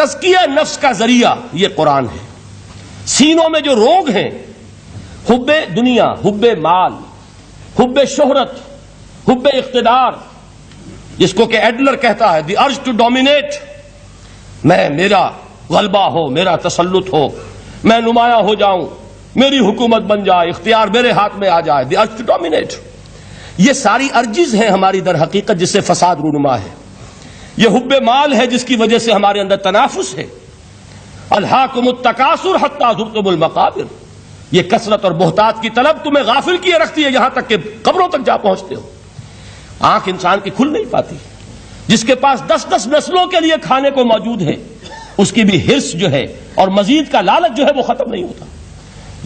تزکیہ نفس کا ذریعہ یہ قرآن ہے۔ سینوں میں جو روگ ہیں، حب دنیا، حب مال، حب شہرت، حب اقتدار، جس کو کہ ایڈلر کہتا ہے دی ارج ٹو ڈومینیٹ، میرا غلبہ ہو، میرا تسلط ہو، میں نمایاں ہو جاؤں، میری حکومت بن جائے، اختیار میرے ہاتھ میں آ جائے، دی ارج ٹو ڈومینیٹ، یہ ساری ارجز ہیں ہماری در حقیقت جس سے فساد رونما ہے۔ یہ حب مال ہے جس کی وجہ سے ہمارے اندر تنافس ہے۔ الہاکم التکاثر حتی زرتم المقابر، یہ کثرت اور بہتات کی طلب تمہیں غافل کیے رکھتی ہے یہاں تک کہ قبروں تک جا پہنچتے ہو۔ آنکھ انسان کی کھل نہیں پاتی، جس کے پاس 10 نسلوں کے لیے کھانے کو موجود ہے، اس کی بھی ہرس جو ہے اور مزید کا لالچ جو ہے وہ ختم نہیں ہوتا۔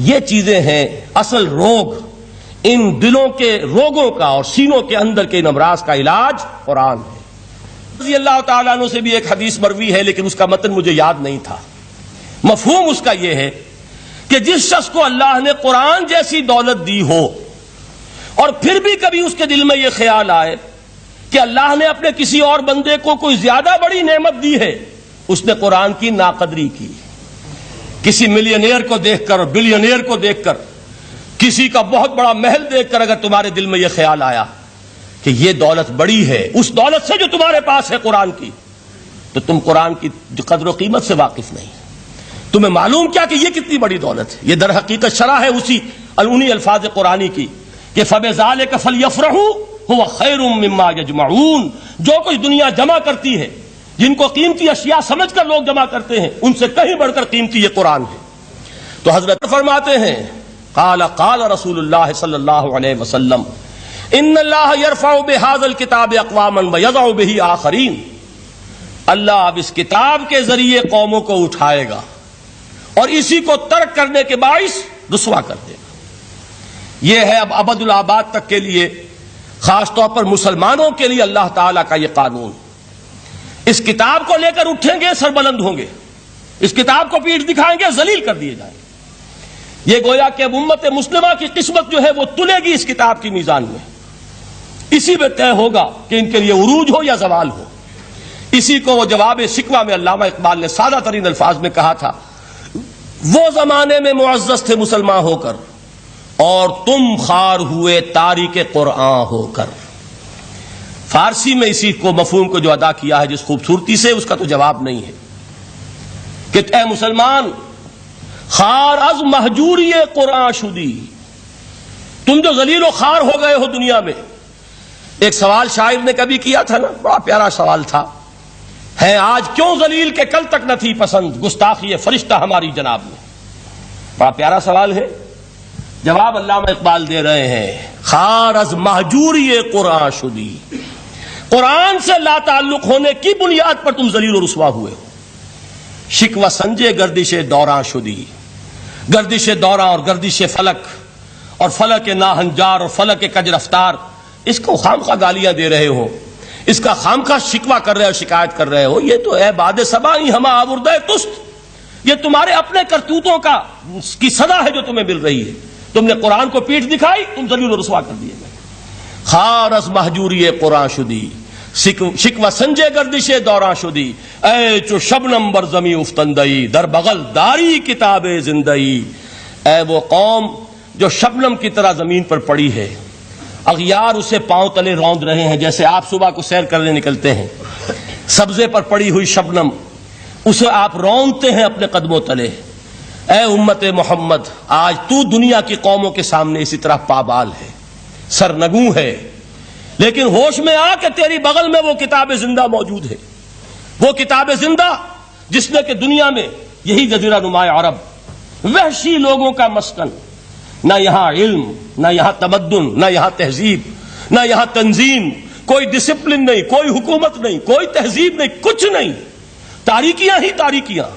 یہ چیزیں ہیں اصل روگ، ان دلوں کے روگوں کا اور سینوں کے اندر کے ان امراض کا علاج قرآن ہے۔ رضی اللہ تعالیٰ عنہ سے بھی ایک حدیث مروی ہے لیکن اس کا متن مجھے یاد نہیں تھا۔ مفہوم اس کا یہ ہے کہ جس شخص کو اللہ نے قرآن جیسی دولت دی ہو اور پھر بھی کبھی اس کے دل میں یہ خیال آئے کہ اللہ نے اپنے کسی اور بندے کو کوئی زیادہ بڑی نعمت دی ہے، اس نے قرآن کی ناقدری کی۔ کسی ملینئر کو دیکھ کر اور بلینئر کو دیکھ کر، کسی کا بہت بڑا محل دیکھ کر اگر تمہارے دل میں یہ خیال آیا کہ یہ دولت بڑی ہے اس دولت سے جو تمہارے پاس ہے قرآن کی، تو تم قرآن کی قدر و قیمت سے واقف نہیں، تمہیں معلوم کیا کہ یہ کتنی بڑی دولت ہے۔ یہ در حقیقت شرح ہے انہی الفاظ قرآنی کی کہ فَبِذَلِكَ فَلْيَفْرَحُوا هُوَ خَيْرٌ مِّمَّا يَجْمَعُونَ، جو کچھ دنیا جمع کرتی ہے، جن کو قیمتی اشیاء سمجھ کر لوگ جمع کرتے ہیں، ان سے کہیں بڑھ کر قیمتی یہ قرآن ہے۔ تو حضرت فرماتے ہیں قال رسول اللہ صلی اللہ علیہ وسلم ان اللہ یرفع بہذا الکتاب اقواما ویضع بہ آخرین، اللہ اب اس کتاب کے ذریعے قوموں کو اٹھائے گا اور اسی کو ترک کرنے کے باعث رسوا کر دے گا۔ یہ ہے اب ابد الآباد تک کے لیے، خاص طور پر مسلمانوں کے لیے اللہ تعالیٰ کا یہ قانون۔ اس کتاب کو لے کر اٹھیں گے سربلند ہوں گے، اس کتاب کو پیٹھ دکھائیں گے ذلیل کر دیے جائیں گے۔ یہ گویا کہ اب امت مسلمہ کی قسمت جو ہے وہ تلے گی اس کتاب کی میزان میں، اسی میں طے ہوگا کہ ان کے لیے عروج ہو یا زوال ہو۔ اسی کو وہ جواب شکوہ میں علامہ اقبال نے سادہ ترین الفاظ میں کہا تھا، وہ زمانے میں معزز تھے مسلمان ہو کر اور تم خوار ہوئے تاریک قرآن ہو کر۔ فارسی میں اسی کو مفہوم کو جو ادا کیا ہے جس خوبصورتی سے، اس کا تو جواب نہیں ہے کہ اے مسلمان خار از مہجوری قرآن شدی، تم جو ذلیل و خوار ہو گئے ہو دنیا میں۔ ایک سوال شاعر نے کبھی کیا تھا نا، بڑا پیارا سوال تھا، ہے آج کیوں ذلیل کہ کل تک نہ تھی پسند گستاخی فرشتہ ہماری جناب میں۔ بڑا پیارا سوال ہے، جواب علامہ اقبال دے رہے ہیں، خار از مہجوری قرآن شدی، قرآن سے لا تعلق ہونے کی بنیاد پر تم ذلیل و رسوا ہوئے ہو۔ شکوہ سنجے گردش دوراں شدی، گردش دوراں اور گردش فلک اور فلک ناہنجار اور فلک کج رفتار، اس کو خامخواہ گالیاں دے رہے ہو، اس کا خامخواہ شکوہ کر رہے ہو، شکایت کر رہے ہو، یہ تو اے باد صبائی ہما آوردہ تست، یہ تمہارے اپنے کرتوتوں کی سزا ہے جو تمہیں مل رہی ہے۔ تم نے قرآن کو پیٹھ دکھائی، تم ذلیل و رسوا کر دیے گئے۔ خار از مہجوری قرآن شدی، شکوہ سنجے گردش دوراں شدی، اے چو شبنم بر زمیں افتندئی، در بغل داری کتاب زندئی، اے وہ قوم جو شبنم کی طرح زمین پر پڑی ہے، اغیار اسے پاؤں تلے روند رہے ہیں، جیسے آپ صبح کو سیر کرنے نکلتے ہیں، سبزے پر پڑی ہوئی شبنم اسے آپ روندتے ہیں اپنے قدموں تلے۔ اے امت محمد، آج تو دنیا کی قوموں کے سامنے اسی طرح پابال ہے، سرنگوں ہے، لیکن ہوش میں آ کہ تیری بغل میں وہ کتاب زندہ موجود ہے، وہ کتاب زندہ جس نے کہ دنیا میں یہی جزیرہ نماء عرب، وحشی لوگوں کا مسکن، نہ یہاں علم، نہ یہاں تمدن، نہ یہاں تہذیب، نہ یہاں تنظیم، کوئی ڈسپلن نہیں، کوئی حکومت نہیں، کوئی تہذیب نہیں، کچھ نہیں، تاریکیاں ہی تاریکیاں۔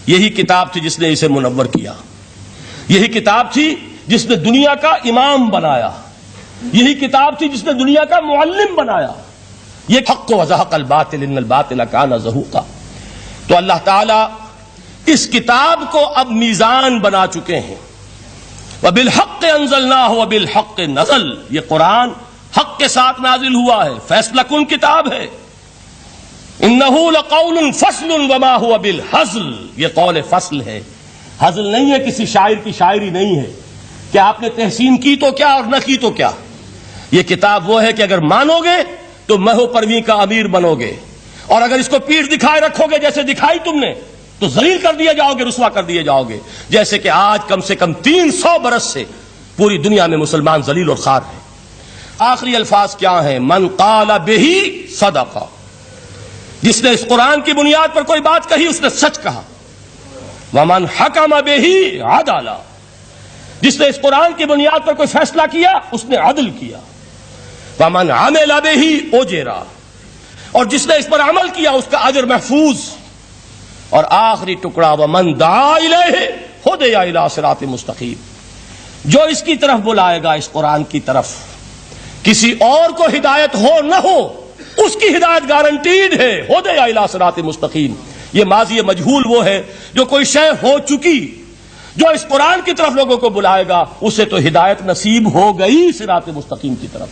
یہی کتاب تھی جس نے اسے منور کیا، یہی کتاب تھی جس نے دنیا کا امام بنایا، یہی کتاب تھی جس نے دنیا کا معلم بنایا۔ یہ حق وزحق الباطل ان الباطل کان زہوقا۔ تو اللہ تعالیٰ اس کتاب کو اب میزان بنا چکے ہیں۔ وبالحق انزلناہ وبالحق نزل، یہ قرآن حق کے ساتھ نازل ہوا ہے، فیصلہ کن کتاب ہے۔ انہ لقول فصل وما هو بالہزل، یہ قول فصل ہے، ہزل نہیں ہے، کسی شاعر کی شاعری نہیں ہے کہ آپ نے تحسین کی تو کیا اور نہ کی تو کیا. یہ کتاب وہ ہے کہ اگر مانو گے تو مہو پرویں کا امیر بنو گے، اور اگر اس کو پیٹھ دکھائے رکھو گے جیسے دکھائی تم نے تو ذلیل کر دیے جاؤ گے، رسوا کر دیے جاؤ گے، جیسے کہ آج کم سے کم 300 برس سے پوری دنیا میں مسلمان ذلیل اور خوار ہیں. آخری الفاظ کیا ہیں؟ من قال بہ صدق، جس نے اس قرآن کی بنیاد پر کوئی بات کہی اس نے سچ کہا. ومن حکم بہ عدل، جس نے اس قرآن کی بنیاد پر کوئی فیصلہ کیا اس نے عدل کیا. ومن عمل بہ اجر، اور جس نے اس پر عمل کیا اس کا اجر محفوظ. اور آخری ٹکڑا ومن دعا الیہ ہدی الی صراط مستقیم، جو اس کی طرف بلائے گا، اس قرآن کی طرف، کسی اور کو ہدایت ہو نہ ہو اس کی ہدایت گارنٹیڈ ہے، ہدی الی صراط مستقیم. یہ ماضی مجہول وہ ہے جو کوئی شے ہو چکی، جو اس قرآن کی طرف لوگوں کو بلائے گا اسے تو ہدایت نصیب ہو گئی صراط مستقیم کی طرف.